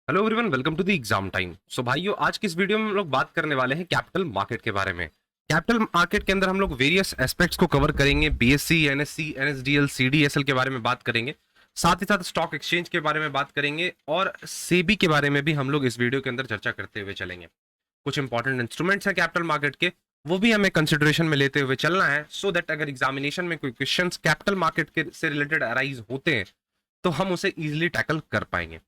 Hello everyone, welcome to the exam time. So भाइयों, आज की इस वीडियो में हम लोग बात करने वाले हैं कैपिटल मार्केट के बारे में। कैपिटल मार्केट के अंदर हम लोग वेरियस एस्पेक्ट्स को कवर करेंगे। बीएससी, एनएससी, एनएसडीएल, सीडीएसएल के बारे में बात करेंगे। साथ ही साथ स्टॉक एक्सचेंज के बारे में बात करेंगे और सेबी के बारे में भी हम लोग इस वीडियो के अंदर चर्चा करते हुए चलेंगे। कुछ इंपॉर्टेंट इंस्ट्रूमेंट्स हैं कैपिटल मार्केट के, वो भी हमें कंसिडरेशन में लेते हुए चलना है, सो दैट अगर एग्जामिनेशन में कोई क्वेश्चंस कैपिटल मार्केट के से रिलेटेड अराइज होते हैं तो हम उसे इजीली टैकल कर पाएंगे।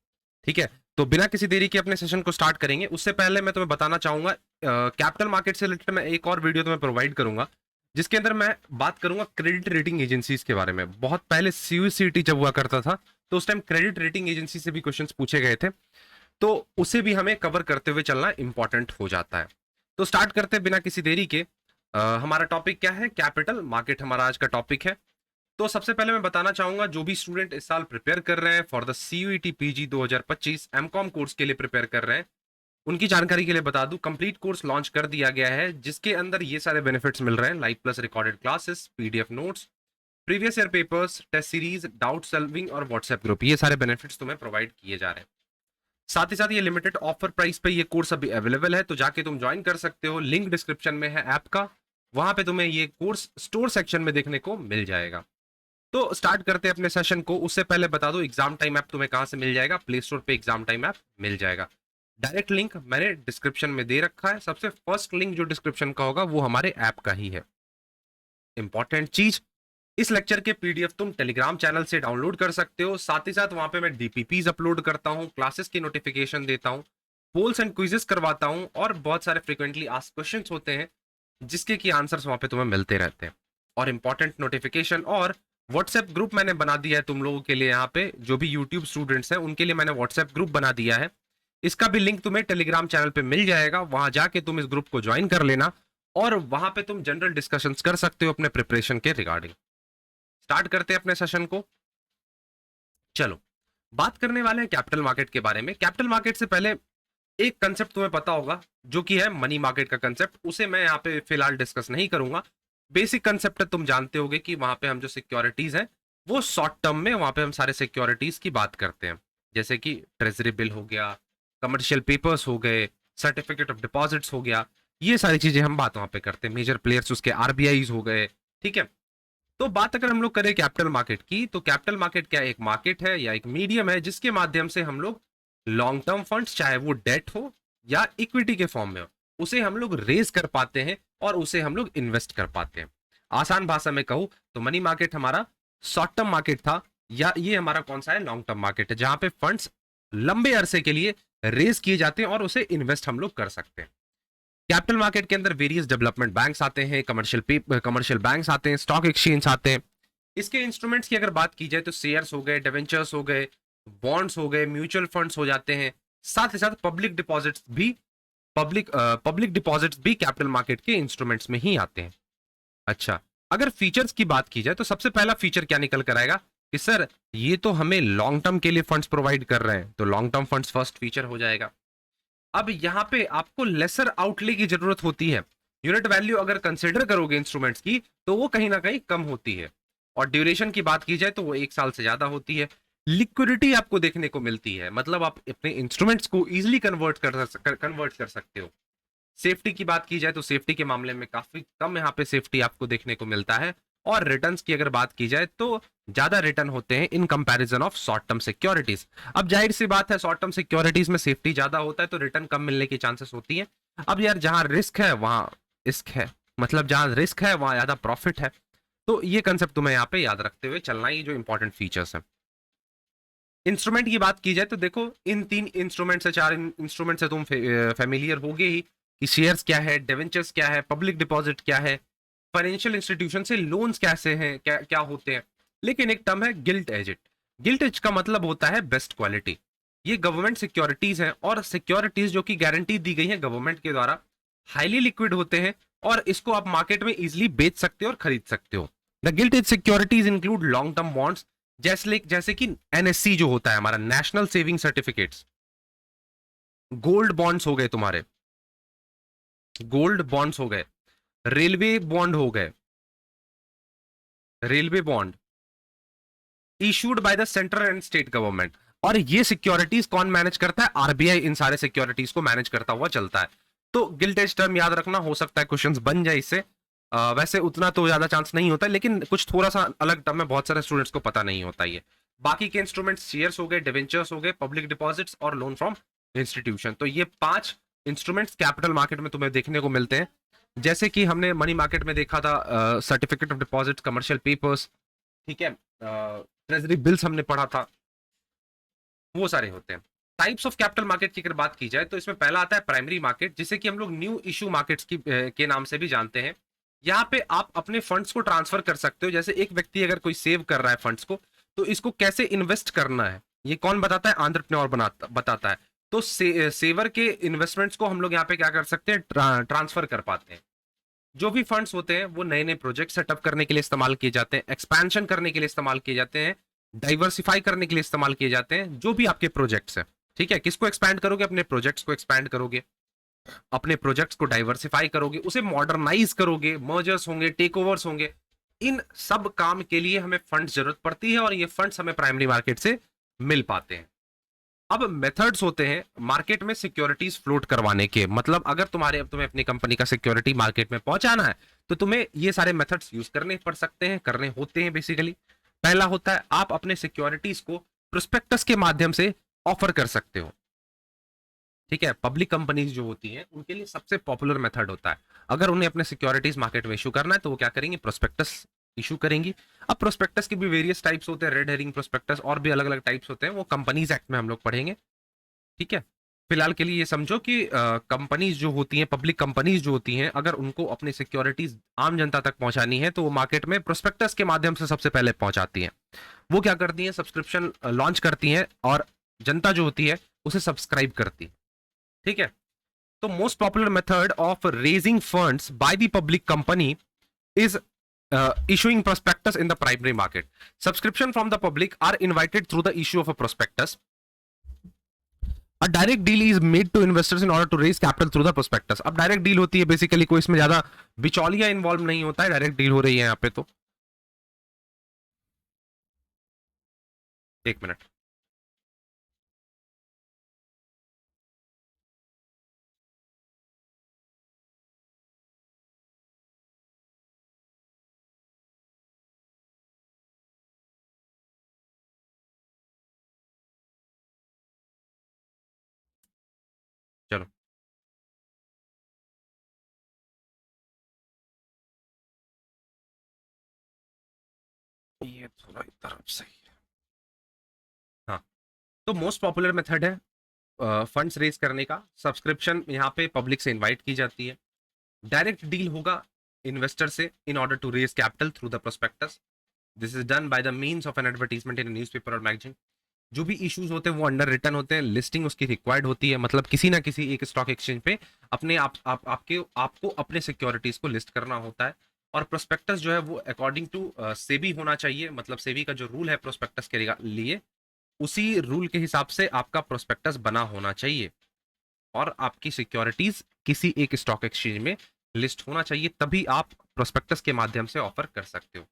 ठीक है, तो बिना किसी देरी के अपने सेशन को स्टार्ट करेंगे। उससे पहले मैं तुम्हें बताना चाहूंगा, कैपिटल मार्केट से रिलेटेड मैं एक और वीडियो तुम्हें प्रोवाइड करूंगा जिसके अंदर मैं बात करूंगा क्रेडिट रेटिंग एजेंसीज के बारे में। बहुत पहले सीयूसीटी जब हुआ करता था तो उस टाइम क्रेडिट रेटिंग एजेंसी से भी क्वेश्चंस पूछे गए थे, तो उसे भी हमें कवर करते हुए चलना इंपॉर्टेंट हो जाता है। तो स्टार्ट करते हैं बिना किसी देरी के। हमारा टॉपिक क्या है? कैपिटल मार्केट हमारा आज का टॉपिक है। तो सबसे पहले मैं बताना चाहूंगा, जो भी स्टूडेंट इस साल प्रिपेयर कर रहे हैं for the CUET PG 2025 MCom course के लिए प्रिपेयर कर रहे हैं, उनकी जानकारी के लिए बता दूं, कंप्लीट कोर्स लॉन्च कर दिया गया है जिसके अंदर ये सारे बेनिफिट्स मिल रहे हैं: live plus recorded classes, PDF notes, previous year papers, test series, doubt solving और व्हाट्सएप ग्रुप। ये सारे बेनिफिट्स तुम्हें प्रोवाइड किए जा रहे हैं। साथ ही साथ ये लिमिटेड ऑफर प्राइस पे ये कोर्स अभी अवेलेबल है, तो जाके तुम ज्वाइन कर सकते हो। लिंक डिस्क्रिप्शन में है ऐप का, वहां पे तुम्हें ये कोर्स स्टोर सेक्शन में देखने को मिल जाएगा। तो स्टार्ट करते हैं अपने सेशन को। उससे पहले बता दो, एग्जाम टाइम ऐप तुम्हें कहां से मिल जाएगा? प्ले स्टोर पे एग्जाम टाइम ऐप मिल जाएगा। डायरेक्ट लिंक मैंने डिस्क्रिप्शन में दे रखा है। सबसे फर्स्ट लिंक जो डिस्क्रिप्शन का होगा वो हमारे ऐप का ही है। इंपॉर्टेंट चीज, इस लेक्चर के पीडीएफ तुम टेलीग्राम चैनल से डाउनलोड कर सकते हो। साथ ही साथ वहां पे मैं डीपीपीज अपलोड करता हूं, क्लासेस की नोटिफिकेशन देता हूं, पोल्स एंड क्विजेस करवाता हूं और बहुत सारे फ्रीक्वेंटली आस्क्ड क्वेश्चंस होते हैं जिसके की आंसर्स वहां पे तुम्हें मिलते रहते हैं। और इंपॉर्टेंट नोटिफिकेशन और व्हाट्सएप ग्रुप मैंने बना दिया है तुम लोगों के लिए। यहाँ पे जो भी यूट्यूब स्टूडेंट्स हैं उनके लिए मैंने व्हाट्सएप ग्रुप बना दिया है। इसका भी लिंक तुम्हें टेलीग्राम चैनल पे मिल जाएगा, वहां जाके तुम इस ग्रुप को ज्वाइन कर लेना और वहां पे तुम जनरल डिस्कशंस कर सकते हो अपने प्रिपरेशन के रिगार्डिंग। स्टार्ट करते हैं अपने सेशन को। चलो, बात करने वाले हैं कैपिटल मार्केट के बारे में। कैपिटल मार्केट से पहले एक कंसेप्ट तुम्हें पता होगा जो कि है मनी मार्केट का कंसेप्ट, उसे मैं यहाँ पे फिलहाल डिस्कस नहीं करूंगा। बेसिक कंसेप्ट तुम जानते होगे कि वहां पे हम जो सिक्योरिटीज हैं वो शॉर्ट टर्म में वहां पे हम सारे सिक्योरिटीज की बात करते हैं, जैसे कि ट्रेजरी बिल हो गया, कमर्शियल पेपर्स हो गए, सर्टिफिकेट ऑफ डिपॉजिट्स हो गया। ये सारी चीजें हम बात वहां पे करते हैं। मेजर प्लेयर्स उसके आरबीआई हो गए। ठीक है, तो बात अगर हम लोग करें कैपिटल मार्केट की, तो कैपिटल मार्केट क्या एक मार्केट है या एक मीडियम है जिसके माध्यम से हम लोग लॉन्ग टर्म फंड्स, चाहे वो डेट हो या इक्विटी के फॉर्म में हो, उसे हम लोग रेज कर पाते हैं और उसे हम लोग इन्वेस्ट कर पाते हैं। आसान भाषा में कहूं तो मनी मार्केट हमारा शॉर्ट टर्म मार्केट था, या ये हमारा कौन सा है? लॉन्ग टर्म मार्केट है, जहां पे फंड्स लंबे अरसे के लिए रेज किए जाते हैं और उसे इन्वेस्ट हम लोग कर सकते हैं। कैपिटल मार्केट के अंदर वेरियस डेवलपमेंट बैंक्स आते हैं, कमर्शियल बैंक्स आते हैं, स्टॉक एक्सचेंज आते हैं। इसके इंस्ट्रूमेंट्स की अगर बात की जाए तो शेयर्स हो गए, डिवेंचर्स हो गए, बॉन्ड्स हो गए, म्यूचुअल फंड्स हो जाते हैं। साथ ही साथ पब्लिक डिपॉजिट्स भी कैपिटल मार्केट के इंस्ट्रूमेंट्स में ही आते हैं। अच्छा, अगर फीचर्स की बात की जाए तो सबसे पहला फीचर क्या निकल कर आएगा कि सर ये तो हमें लॉन्ग टर्म के लिए फंड्स प्रोवाइड कर रहे हैं, तो long term funds first feature हो जाएगा। अब यहां पे आपको लेसर आउटले की जरूरत होती है। यूनिट वैल्यू अगर कंसिडर करोगे इंस्ट्रूमेंट्स की तो वो कहीं ना कहीं कम होती है, और ड्यूरेशन की बात की जाए तो वो 1 साल से ज्यादा होती है। लिक्विडिटी आपको देखने को मिलती है, मतलब आप अपने इंस्ट्रूमेंट्स को इजीली कन्वर्ट कर सकते हो। सेफ्टी की बात की जाए तो सेफ्टी के मामले में काफी कम यहाँ पे सेफ्टी आपको देखने को मिलता है। और रिटर्न्स की अगर बात की जाए तो ज्यादा रिटर्न होते हैं in comparison of short term securities. अब जाहिर सी बात है, शॉर्ट टर्म सिक्योरिटीज में सेफ्टी ज्यादा होता है तो रिटर्न कम मिलने की चांसेस होती है। अब यार, जहां रिस्क है वहां इश्क है, मतलब जहां रिस्क है वहां ज्यादा प्रॉफिट है। तो ये कंसेप्ट तुम्हें यहाँ पे याद रखते हुए चलना, ये जो इंपॉर्टेंट फीचर्स है। इंस्ट्रूमेंट की बात की जाए तो देखो, इन 3 इंस्ट्रूमेंट से 4 इंस्ट्रूमेंट से तुम फेमिलियर होगे ही कि शेयर्स क्या है, डिवेंचर्स क्या है, पब्लिक डिपॉजिट क्या है, फाइनेंशियल इंस्टीट्यूशन से लोन्स कैसे हैं, क्या क्या होते हैं। लेकिन एक टर्म है गिल्ट एज। गिल्ट एज का मतलब होता है बेस्ट क्वालिटी। ये गवर्नमेंट सिक्योरिटीज हैं और सिक्योरिटीज जो कि गारंटी दी गई है गवर्नमेंट के द्वारा, हाईली लिक्विड होते हैं और इसको आप मार्केट में इजिली बेच सकते हो और खरीद सकते हो। The gilt edge securities include long term bonds, जैसे कि एनएससी जो होता है हमारा, national saving certificates, gold bonds हो गए तुम्हारे, गोल्ड बॉन्ड्स हो गए, रेलवे बॉन्ड हो गए, railway bond issued by the central and state government. और ये सिक्योरिटीज कौन मैनेज करता है? आरबीआई इन सारे सिक्योरिटीज को मैनेज करता हुआ चलता है। तो गिल्ट एज टर्म याद रखना, हो सकता है क्वेश्चंस बन जाए इससे। वैसे उतना तो ज्यादा चांस नहीं होता, लेकिन कुछ थोड़ा सा अलग टर्म है, बहुत सारे स्टूडेंट्स को पता नहीं होता ये। बाकी के इंस्ट्रूमेंट्स शेयर्स हो गए, डिवेंचर्स हो गए, पब्लिक डिपॉजिट्स और लोन फ्रॉम इंस्टीट्यूशन। तो ये 5 इंस्ट्रूमेंट्स कैपिटल मार्केट में तुम्हें देखने को मिलते हैं। जैसे कि हमने मनी मार्केट में देखा था certificate of deposit, commercial papers, ठीक है, ट्रेजरी बिल्स हमने पढ़ा था, वो सारे होते हैं। टाइप्स ऑफ कैपिटल मार्केट की अगर बात की जाए तो इसमें पहला आता है प्राइमरी मार्केट, जिसे कि हम लोग न्यू इशू मार्केट्स की के नाम से भी जानते हैं। यहाँ पे आप अपने फंड्स को ट्रांसफर कर सकते हो। जैसे एक व्यक्ति अगर कोई सेव कर रहा है फंड्स को, तो इसको कैसे इन्वेस्ट करना है ये कौन बताता है? एंटरप्रेन्योर बताता है। तो सेवर के इन्वेस्टमेंट्स को हम लोग यहाँ पे क्या कर सकते हैं? ट्रांसफर कर पाते हैं। जो भी फंड्स होते हैं वो नए नए प्रोजेक्ट सेटअप करने के लिए इस्तेमाल किए जाते हैं, एक्सपेंशन करने के लिए इस्तेमाल किए जाते हैं, डाइवर्सिफाई करने के लिए इस्तेमाल किए जाते हैं, जो भी आपके प्रोजेक्ट्स हैं। ठीक है, किसको एक्सपैंड करोगे? अपने प्रोजेक्ट्स को एक्सपैंड करोगे, अपने प्रोजेक्ट्स को डाइवर्सिफाई करोगे, उसे मॉडर्नाइज करोगे, मर्जर्स होंगे, टेक ओवर्स होंगे। इन सब काम के लिए हमें फंड्स जरूरत पड़ती है और ये फंड्स हमें प्राइमरी मार्केट से मिल पाते हैं। अब मेथड्स होते हैं मार्केट में सिक्योरिटीज फ्लोट करवाने के। मतलब अगर तुम्हें अपनी कंपनी का सिक्योरिटी मार्केट में पहुंचाना है तो तुम्हें ये सारे मेथड्स यूज करने पड़ सकते हैं, करने होते हैं बेसिकली। पहला होता है आप अपने सिक्योरिटीज को प्रोस्पेक्टस के माध्यम से ऑफर कर सकते हो। ठीक है, पब्लिक कंपनीज जो होती हैं उनके लिए सबसे पॉपुलर मेथड होता है, अगर उन्हें अपने सिक्योरिटीज मार्केट में इशू करना है तो वो क्या करेंगे? प्रोस्पेक्टस इशू करेंगी। अब प्रोस्पेक्टस के भी वेरियस टाइप्स होते हैं, रेड हेरिंग प्रोस्पेक्टस और भी अलग अलग टाइप्स होते हैं, वो कंपनीज एक्ट में हम लोग पढ़ेंगे। ठीक है, फिलहाल के लिए ये समझो कि कंपनीज जो होती हैं, पब्लिक कंपनीज जो होती हैं, अगर उनको अपनी सिक्योरिटीज आम जनता तक पहुंचानी है तो वो मार्केट में प्रोस्पेक्टस के माध्यम से सबसे पहले पहुंचाती हैं। वो क्या करती हैं? सब्सक्रिप्शन लॉन्च करती हैं और जनता जो होती है उसे सब्सक्राइब करती है। ठीक है, तो most popular method of raising funds by the public company is issuing prospectus in the primary market. Subscription from the public are invited through the issue of a prospectus. A direct deal is made to investors in order to raise capital through the prospectus. अब direct deal होती है basically, कोई इसमें ज्यादा बिचौलिया involve नहीं होता है, डायरेक्ट डील हो रही है यहाँ पे। तो एक मिनट, चलो ये थोड़ा तरफ सही है। हाँ, तो मोस्ट पॉपुलर मेथड है फंड्स रेज करने का। सब्सक्रिप्शन यहाँ पे पब्लिक से इनवाइट की जाती है। डायरेक्ट डील होगा इन्वेस्टर से in order to raise capital through the prospectus. This is done by the means of an advertisement in newspaper और मैगजीन। जो भी इश्यूज होते हैं वो अंडर रिटन होते हैं, लिस्टिंग उसकी रिक्वायर्ड होती है, मतलब किसी ना किसी एक स्टॉक एक्सचेंज पे अपने आपको अपने सिक्योरिटीज को लिस्ट करना होता है। और प्रोस्पेक्टस जो है वो अकॉर्डिंग टू सेबी होना चाहिए, मतलब सेबी का जो रूल है प्रोस्पेक्टस के लिए, उसी रूल के हिसाब से आपका प्रोस्पेक्टस बना होना चाहिए और आपकी सिक्योरिटीज किसी एक स्टॉक एक्सचेंज में लिस्ट होना चाहिए, तभी आप प्रोस्पेक्टस के माध्यम से ऑफर कर सकते हो।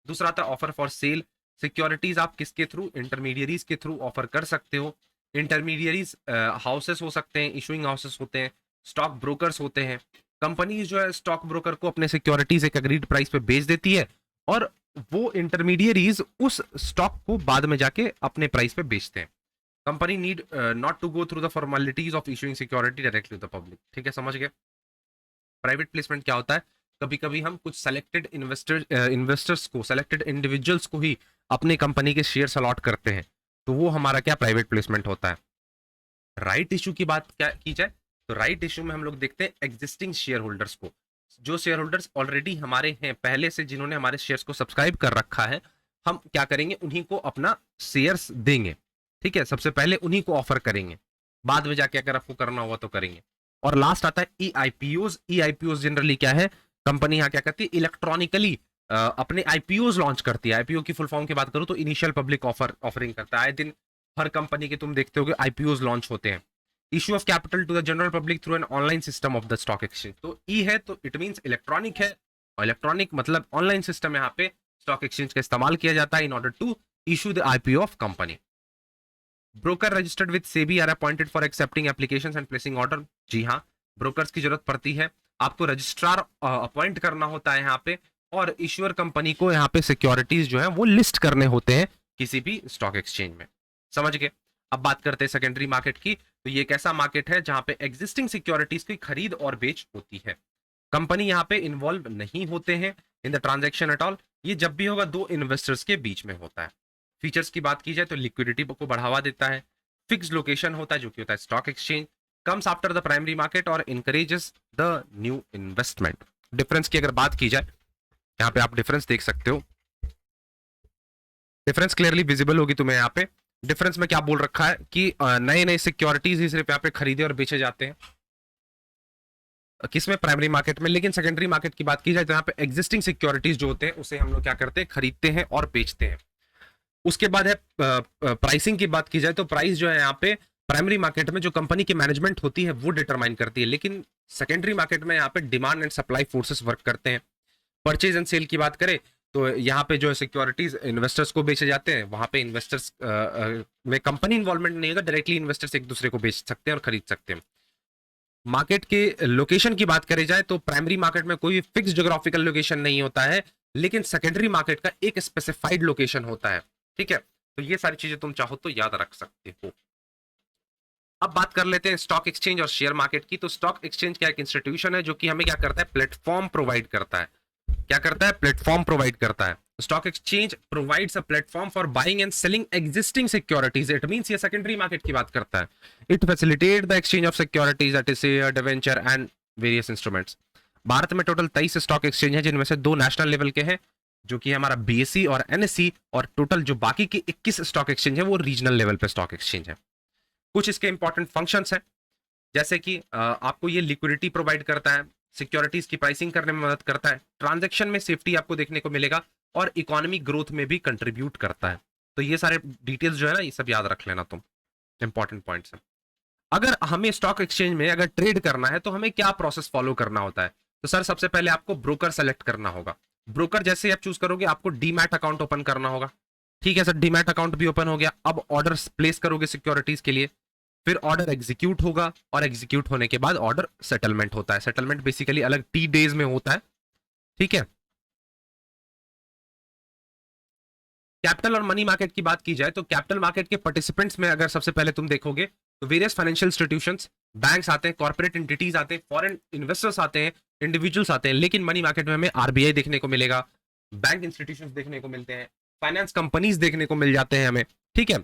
दूसरा आता है ऑफर फॉर सेल। सिक्योरिटीज आप किसके थ्रू? इंटरमीडियरीज के थ्रू ऑफर कर सकते हो। इंटरमीडियरीज हाउसेस हो सकते हैं, इशूइंग हाउसेस होते हैं, स्टॉक ब्रोकर्स होते हैं। कंपनीज जो है स्टॉक ब्रोकर को अपने सिक्योरिटीज एक अग्रीड प्राइस पे बेच देती है और वो इंटरमीडियरीज उस स्टॉक को बाद में जाके अपने प्राइस पे बेचते हैं। Company need not to go through the formalities of issuing security directly to the public. ठीक है, समझ गए? प्राइवेट प्लेसमेंट क्या होता है? कभी कभी हम कुछ सेलेक्टेड इन्वेस्टर्स को, सेलेक्टेड इंडिविजुअल्स को ही अपने कंपनी के शेयर्स अलॉट करते हैं, तो वो हमारा क्या प्राइवेट प्लेसमेंट होता है। राइट इशू की बात क्या की जाए तो राइट इशू में हम लोग देखते हैं एग्जिस्टिंग शेयर होल्डर्स को, जो शेयर होल्डर्स ऑलरेडी हमारे हैं पहले से, जिन्होंने हमारे शेयर्स को सब्सक्राइब कर रखा है, हम क्या करेंगे? उन्हीं को अपना शेयर्स देंगे। ठीक है, सबसे पहले उन्हीं को ऑफर करेंगे, बाद में जाके अगर आपको करना हुआ तो करेंगे। और लास्ट आता है ई आईपीओज। ई आईपीओज जनरली क्या है? कंपनी यहाँ क्या करती है? इलेक्ट्रॉनिकली अपने आईपीओज लॉन्च करती है। आईपीओ की फुल फॉर्म की बात करूं तो इनिशियल पब्लिक ऑफरिंग करता है। आए दिन हर कंपनी के तुम देखते होगे आईपीओज लॉन्च होते हैं। Issue of capital to the general public through an online system of the stock exchange. तो ई है तो इट मींस इलेक्ट्रॉनिक है, और इलेक्ट्रॉनिक मतलब ऑनलाइन सिस्टम यहाँ पे स्टॉक एक्सचेंज का इस्तेमाल किया जाता है in order to issue the IPO of company. Broker registered with SEBI are appointed for accepting applications and placing order. जी हाँ, ब्रोकर्स की जरूरत पड़ती है, आपको रजिस्ट्रार अपॉइंट करना होता है यहाँ पे, और इश्यूअर कंपनी को यहाँ पे सिक्योरिटीज जो है वो लिस्ट करने होते हैं किसी भी स्टॉक एक्सचेंज में। समझ गए? अब बात करते हैं सेकेंडरी मार्केट की। तो ये एक ऐसा मार्केट है जहां पे एग्जिस्टिंग सिक्योरिटीज की खरीद और बेच होती है। कंपनी यहाँ पे इन्वॉल्व नहीं होते हैं in the transaction at all. ये जब भी होगा दो इन्वेस्टर्स के बीच में होता है। फीचर्स की बात की जाए तो लिक्विडिटी को बढ़ावा देता है, फिक्स लोकेशन होता है जो कि होता है stock exchange, comes after the primary market और encourages the new investment. Difference की अगर बात की जाए, यहाँ पे आप डिफरेंस देख सकते हो, डिफरेंस क्लियरली विजिबल होगी तुम्हें यहाँ पे। डिफरेंस में क्या बोल रखा है कि नए नए सिक्योरिटीज ही सिर्फ यहाँ पे खरीदे और बेचे जाते हैं, किसमें? प्राइमरी मार्केट में। लेकिन सेकेंडरी मार्केट की बात की जाए तो यहाँ पे एग्जिस्टिंग सिक्योरिटीज जो होते हैं उसे हम लोग क्या करते हैं, खरीदते हैं और बेचते हैं। उसके बाद है प्राइसिंग की बात की जाए तो प्राइस जो है यहाँ पे प्राइमरी मार्केट में जो कंपनी की मैनेजमेंट होती है वो डिटरमाइन करती है, लेकिन सेकेंडरी मार्केट में यहाँ पे demand and supply forces work करते हैं। परचेज एंड सेल की बात करें तो यहाँ पे जो सिक्योरिटीज इन्वेस्टर्स को बेचे जाते हैं, वहां पे इन्वेस्टर्स में कंपनी इन्वॉल्वमेंट नहीं होगा, डायरेक्टली इन्वेस्टर्स एक दूसरे को बेच सकते हैं और खरीद सकते हैं। मार्केट के लोकेशन की बात करी जाए तो प्राइमरी मार्केट में कोई फिक्स ज्योग्राफिकल लोकेशन नहीं होता है, लेकिन सेकेंडरी मार्केट का एक स्पेसिफाइड लोकेशन होता है। ठीक है, तो ये सारी चीजें तुम चाहो तो याद रख सकते हो। अब बात कर लेते हैं स्टॉक एक्सचेंज और शेयर मार्केट की। तो स्टॉक एक्सचेंज क्या एक इंस्टीट्यूशन है जो कि हमें क्या करता है, प्लेटफॉर्म प्रोवाइड करता है। क्या करता है? प्लेटफॉर्म प्रोवाइड करता है। Stock exchange provides a platform for buying and selling existing securities. It means ये सेकेंडरी मार्केट की बात करता है। It facilitate the exchange of securities that is share, debenture and various instruments. Bharat में टोटल 23 स्टॉक एक्सचेंज है, जिनमें से 2 national level के हैं जो कि हमारा बीएसई और एनएसई, और टोटल जो बाकी के 21 स्टॉक एक्सचेंज है वो रीजनल लेवल पे स्टॉक एक्सचेंज है। कुछ इसके इंपॉर्टेंट फंक्शंस हैं, जैसे कि आपको ये लिक्विडिटी प्रोवाइड करता है, सिक्योरिटीज की प्राइसिंग करने में मदद करता है, ट्रांजैक्शन में सेफ्टी आपको देखने को मिलेगा, और इकोनॉमिक ग्रोथ में भी कंट्रीब्यूट करता है। तो ये सारे डिटेल्स जो है ना, ये सब याद रख लेना तुम, इंपॉर्टेंट पॉइंट्स हैं। अगर हमें स्टॉक एक्सचेंज में अगर ट्रेड करना है तो हमें क्या प्रोसेस फॉलो करना होता है? तो सर सबसे पहले आपको ब्रोकर सेलेक्ट करना होगा। ब्रोकर जैसे आप चूज करोगे आपको डीमैट अकाउंट ओपन करना होगा। ठीक है सर, डीमैट अकाउंट भी ओपन हो गया। अब ऑर्डर प्लेस करोगे सिक्योरिटीज के लिए, फिर ऑर्डर एग्जीक्यूट होगा, और एग्जीक्यूट होने के बाद ऑर्डर सेटलमेंट होता है। सेटलमेंट बेसिकली अलग टी डेज में होता है। ठीक है, कैपिटल और मनी मार्केट की बात की जाए तो कैपिटल मार्केट के पार्टिसिपेंट्स में अगर सबसे पहले तुम देखोगे तो वेरियस फाइनेंशियल इंस्टीट्यूशंस, बैंक्स आते हैं, कॉर्पोरेट एंटिटीज आते हैं, फॉरेन इन्वेस्टर्स आते हैं, इंडिविजुअल्स आते हैं। लेकिन मनी मार्केट में हमें आरबीआई देखने को मिलेगा, बैंक इंस्टीट्यूशंस देखने को मिलते हैं, फाइनेंस कंपनीज देखने को मिल जाते हैं हमें। ठीक है,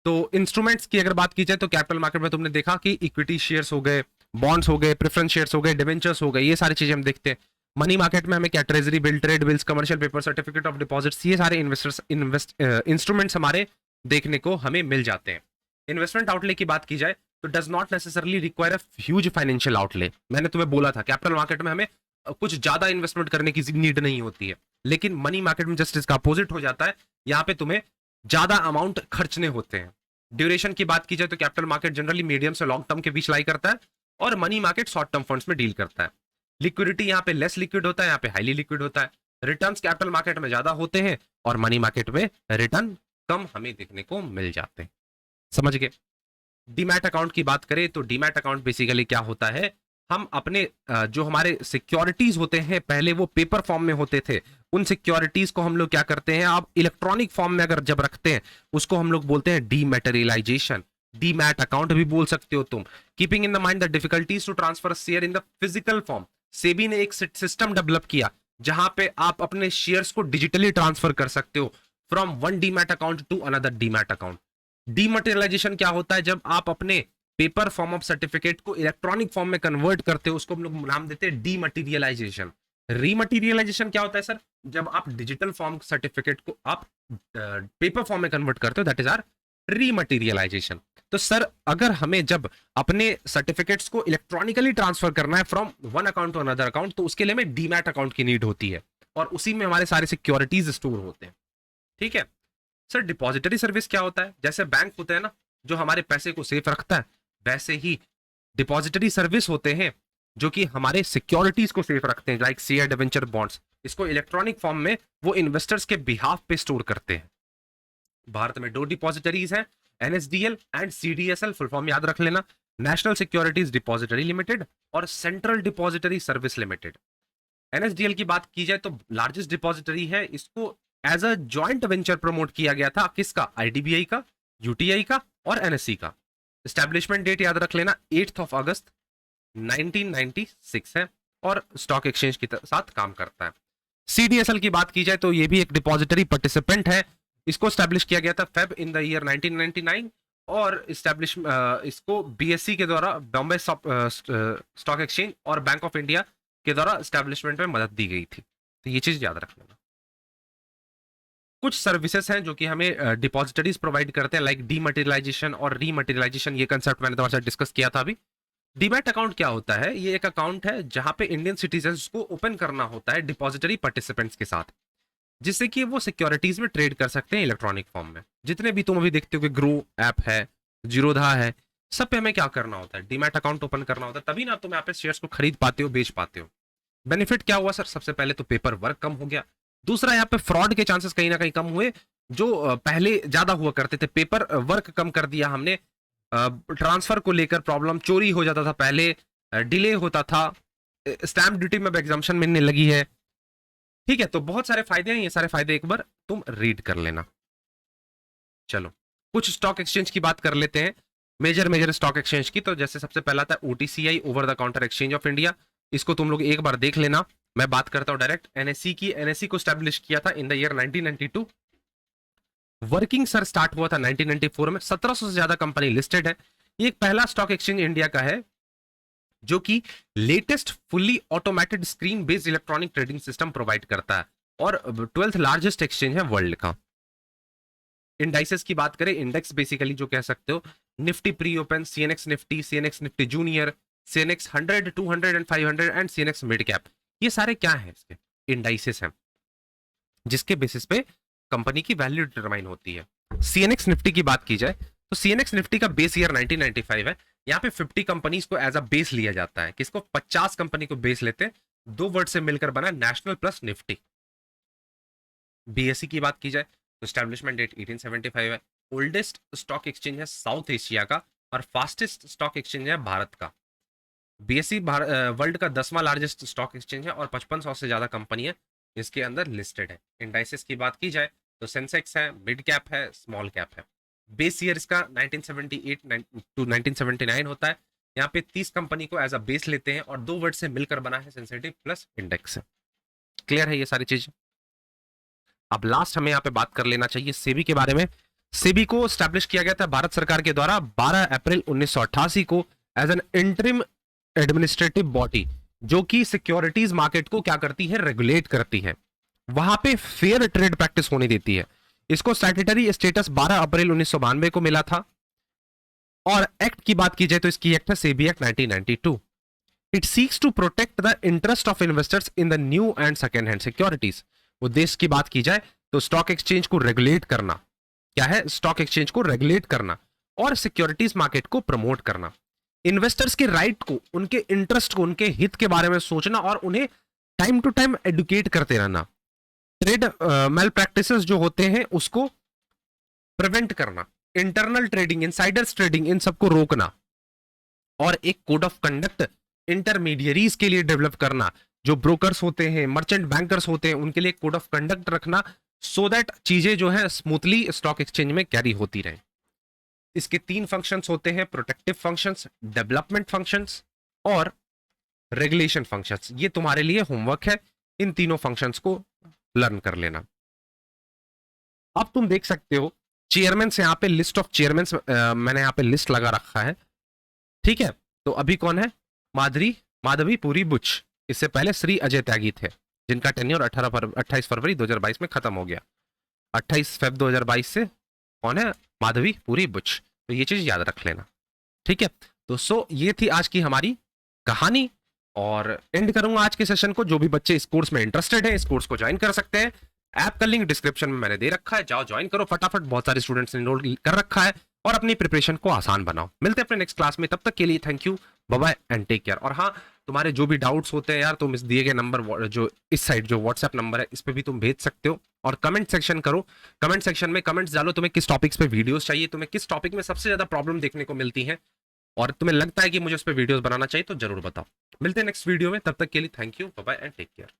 तो इंस्ट्रूमेंट्स की अगर बात की जाए तो कैपिटल मार्केट में तुमने देखा कि इक्विटी शेयर्स हो गए, बॉन्ड्स हो गए, प्रेफरेंस शेयर्स हो गए, डिवेंचर्स हो गए, ये सारी चीजें हम देखते हैं। मनी मार्केट में हमें क्या, treasury bill, trade bills, commercial paper, certificate of deposits, ये सारे इंस्ट्रूमेंट्स हमारे देखने को हमें मिल जाते हैं। इन्वेस्टमेंट आउटले की बात की जाए तो does not necessarily require a huge financial outlay. मैंने तुम्हें बोला था कैपिटल मार्केट में हमें कुछ ज्यादा इन्वेस्टमेंट करने की नीड नहीं होती है, लेकिन मनी मार्केट में जस्ट इसका अपोजिट हो जाता है। यहाँ पे तुम्हें ज्यादा अमाउंट खर्चने होते हैं। ड्यूरेशन की बात की जाए तो कैपिटल मार्केट जनरली मीडियम से लॉन्ग टर्म के बीच लाई करता है, और money market short term funds में डील करता है। लिक्विडिटी यहाँ पे लेस लिक्विड होता है, यहाँ पे हाईली लिक्विड होता है। रिटर्न्स कैपिटल मार्केट में ज्यादा होते हैं और मनी मार्केट में रिटर्न कम हमें देखने को मिल जाते हैं। समझ गए? डीमैट अकाउंट की बात करें तो डीमैट अकाउंट बेसिकली क्या होता है, हम अपने जो हमारे सिक्योरिटीज होते हैं पहले वो पेपर फॉर्म में होते थे, उन सिक्योरिटीज को हम लोग क्या करते हैं, आप इलेक्ट्रॉनिक फॉर्म में अगर जब रखते हैं उसको हम लोग बोलते हैं डीमैटेरियलाइजेशन। डीमैट अकाउंट भी बोल सकते हो तुम। Keeping in the mind the difficulties to transfer share in the physical form, SEBI ने एक सिस्टम डेवलप किया जहां पे आप अपने शेयर्स को डिजिटली ट्रांसफर कर सकते हो from one demat account to another demat account. Dematerialisation क्या होता है, जब आप अपने पेपर फॉर्म ऑफ सर्टिफिकेट को इलेक्ट्रॉनिक फॉर्म में कन्वर्ट करते हो, उसको हम लोग नाम देते हैं डीमटेरियलाइजेशन। रीमटेरियलाइजेशन क्या होता है सर, जब आप डिजिटल फॉर्म सर्टिफिकेट को आप पेपर फॉर्म में कन्वर्ट करते हो, दैट इज आर रीमटेरियलाइजेशन। तो सर अगर हमें जब अपने सर्टिफिकेट्स को इलेक्ट्रॉनिकली ट्रांसफर करना है from one account to another account, तो उसके लिए हमें डीमैट अकाउंट की नीड होती है, और उसी में हमारे सारे सिक्योरिटीज स्टोर होते हैं। ठीक है सर, डिपॉजिटरी सर्विस क्या होता है, जैसे बैंक होते हैं ना जो हमारे पैसे को सेफ रखता है, वैसे ही डिपॉजिटरी सर्विस होते हैं जो कि हमारे सिक्योरिटीज को सेफ रखते हैं, लाइक शेयर, डिवेंचर, बॉन्ड्स। इसको इलेक्ट्रॉनिक फॉर्म में वो इन्वेस्टर्स के बिहाफ पे स्टोर करते हैं। भारत में 2 डिपॉजिटरीज हैं, NSDL and CDSL full form याद रख लेना, नेशनल सिक्योरिटीज डिपॉजिटरी लिमिटेड और central depository service limited. NSDL की बात की जाए तो लार्जेस्ट डिपॉजिटरी है, इसको as a joint venture promote किया गया था, किसका? IDBI का, UTI का और NSE का। एस्टैब्लिशमेंट डेट याद रख लेना 8 अगस्त 1996 है और स्टॉक एक्सचेंज के साथ काम करता है। CDSL की बात की जाए तो ये भी एक डिपॉजिटरी पार्टिसिपेंट है, इसको स्टैब्लिश किया गया था फेब इन द ईयर 1999 और स्टैब्लिश इसको BSE के द्वारा, बॉम्बे स्टॉक एक्सचेंज और बैंक ऑफ इंडिया के द्वारा स्टैब्लिशमेंट में मदद दी गई थी। तो ये चीज याद रख लेना। कुछ सर्विसेज हैं जो कि हमें डिपॉजिटरीज प्रोवाइड करते हैं, लाइक डीमटेरियलाइजेशन और रीमटेरियलाइजेशन। ये कंसेप्ट मैंने तुम्हारे साथ डिस्कस किया था अभी। डीमैट अकाउंट क्या होता है? ये एक अकाउंट है जहां पे इंडियन सिटीजन्स को ओपन करना होता है डिपॉजिटरी पार्टिसिपेंट्स के साथ, जिससे कि वो सिक्योरिटीज में ट्रेड कर सकते हैं इलेक्ट्रॉनिक फॉर्म में। जितने भी तुम अभी देखते हो कि ग्रो ऐप है, जीरोधा है, सब पे हमें क्या करना होता है? डीमैट अकाउंट ओपन करना होता है, तभी ना तुम यहाँ पे शेयर्स को खरीद पाते हो, बेच पाते हो। बेनिफिट क्या हुआ सर? सबसे पहले तो पेपर वर्क कम हो गया, दूसरा यहाँ पे फ्रॉड के चांसेस कहीं ना कहीं कम हुए, जो पहले ज्यादा हुआ करते थे। पेपर वर्क कम कर दिया हमने, ट्रांसफर को लेकर प्रॉब्लम, चोरी हो जाता था पहले, डिले होता था, स्टैंप ड्यूटी में एग्जाम्पशन मिलने लगी है। ठीक है, तो बहुत सारे फायदे हैं, ये सारे फायदे एक बार तुम रीड कर लेना। चलो कुछ स्टॉक एक्सचेंज की बात कर लेते हैं, मेजर स्टॉक एक्सचेंज की। तो जैसे सबसे पहला था OTCI, over the counter exchange of India, इसको तुम लोग एक बार देख लेना। मैं बात करता हूं डायरेक्ट NSE की। NSE को स्टैब्लिश किया था in the year 1992, working sir start हुआ था 1994 में। 1700 से ज्यादा कंपनी लिस्टेड है। ये एक पहला स्टॉक एक्सचेंज इंडिया का है जो कि latest fully automated screen based electronic trading system provide करता है और 12th लार्जेस्ट एक्सचेंज है वर्ल्ड का। इंडाइसेस की बात करें, इंडेक्स बेसिकली जो कह सकते हो, Nifty pre open, CNX Nifty junior, CNX 100, 200 and 500 and CNX mid cap, ये सारे क्या हैं? इसके इंडाइसेस हैं जिसके बेसिस पे कंपनी की वैल्यू डिटरमाइन होती है। CNX निफ्टी की बात की जाए तो CNX निफ्टी का बेस ईयर 1995 है। यहाँ पे 50 कंपनीज को एज अ बेस लिया जाता है। किसको? 50 कंपनी को बेस लेते हैं, दो वर्ड से मिलकर बना नेशनल प्लस निफ्टी। BSE की बात की जाए तो स्टैब्लिशमेंट डेट 1875 है। ओल्डेस्ट स्टॉक एक्सचेंज है साउथ एशिया का और फास्टेस्ट स्टॉक एक्सचेंज है भारत का। BSE वर्ल्ड का 10वां लार्जेस्ट स्टॉक एक्सचेंज है और 5500 से ज्यादा कंपनी है इसके अंदर लिस्टेड है। इंडाइसेस की बात की जाए तो सेंसेक्स है, मिड कैप है, स्मॉल कैप है। बेस ईयर इसका 1978 टू 1979 होता है। यहाँ पे 30 कंपनी को एज अ बेस लेते हैं और दो वर्ड से मिलकर बना है सेंसिटिव प्लस इंडेक्स है। क्लियर है ये सारी चीजें? अब लास्ट हमें यहाँ पे बात कर लेना चाहिए सेबी के बारे में। सेबी को स्टैब्लिश किया गया था भारत सरकार के द्वारा 12 अप्रैल 1988 को as an interim administrative body, जो कि सिक्योरिटीज मार्केट को क्या करती है? रेगुलेट करती है, वहां पे फेयर ट्रेड प्रैक्टिस होने देती है। इसको स्टैट्यूटरी स्टेटस 12 अप्रैल 1992 को मिला था। और एक्ट की बात की जाए तो इसकी एक्ट है SEBI act 1992। It seeks to protect the interest of investors in the new and second hand securities. उद्देश्य की बात की जाए तो स्टॉक एक्सचेंज को रेगुलेट करना। क्या है? स्टॉक एक्सचेंज को रेगुलेट करना और सिक्योरिटीज मार्केट को प्रमोट करना। इन्वेस्टर्स के राइट को, उनके इंटरेस्ट को, उनके हित के बारे में सोचना और उन्हें टाइम टू टाइम एडुकेट करते रहना। ट्रेड मेल प्रैक्टिसेस जो होते हैं उसको प्रिवेंट करना, इंटरनल ट्रेडिंग, इनसाइडर्स ट्रेडिंग, इन सबको रोकना और एक कोड ऑफ कंडक्ट इंटरमीडियरीज के लिए डेवलप करना। जो ब्रोकर्स होते हैं, मर्चेंट बैंकर्स होते हैं, उनके लिए कोड ऑफ कंडक्ट रखना, सो दैट चीजें जो है स्मूथली स्टॉक एक्सचेंज में कैरी होती रहे। इसके 3 फंक्शंस होते हैं, प्रोटेक्टिव फंक्शंस, डेवलपमेंट फंक्शंस और रेगुलेशन फंक्शंस। ये तुम्हारे लिए होमवर्क है, इन तीनों फंक्शंस को लर्न कर लेना। अब तुम देख सकते हो चेयरमैन, यहाँ पे लिस्ट ऑफ चेयरमैन मैंने यहाँ पे लिस्ट लगा रखा है। ठीक है, तो अभी कौन है? माधवी पुरी बुच। इससे पहले श्री अजय त्यागी थे, जिनका टेन्योर 28 फरवरी 2022 में खत्म हो गया। 28 फरवरी 2022 से कौन है? माधवी पुरी बुच। तो ये चीज याद रख लेना। ठीक है, तो ये थी आज की हमारी कहानी और एंड करूंगा आज के सेशन को। जो भी बच्चे इस कोर्स में इंटरेस्टेड है, इस कोर्स को ज्वाइन कर सकते हैं। ऐप का लिंक डिस्क्रिप्शन में मैंने दे रखा है, जाओ ज्वाइन करो फटाफट। बहुत सारे स्टूडेंट्स ने एनरोल कर रखा है और अपनी प्रिपरेशन को आसान बनाओ। मिलते हैं अपने नेक्स्ट क्लास में, तब तक के लिए thank you. Bye and take care. और हाँ, तुम्हारे जो भी डाउट्स होते हैं यार, तुम इस दिए गए नंबर, जो इस साइड जो व्हाट्सएप नंबर है, इस पे भी तुम भेज सकते हो। और कमेंट सेक्शन करो, कमेंट सेक्शन में कमेंट्स डालो, तुम्हें किस टॉपिक्स पे वीडियोस चाहिए, तुम्हें किस टॉपिक में सबसे ज्यादा प्रॉब्लम देखने को मिलती है, और तुम्हें लगता है कि मुझे उस पर वीडियोस बनाना चाहिए, तो जरूर बताओ। मिलते हैं नेक्स्ट वीडियो में, तब तक के लिए thank you, bye and take care.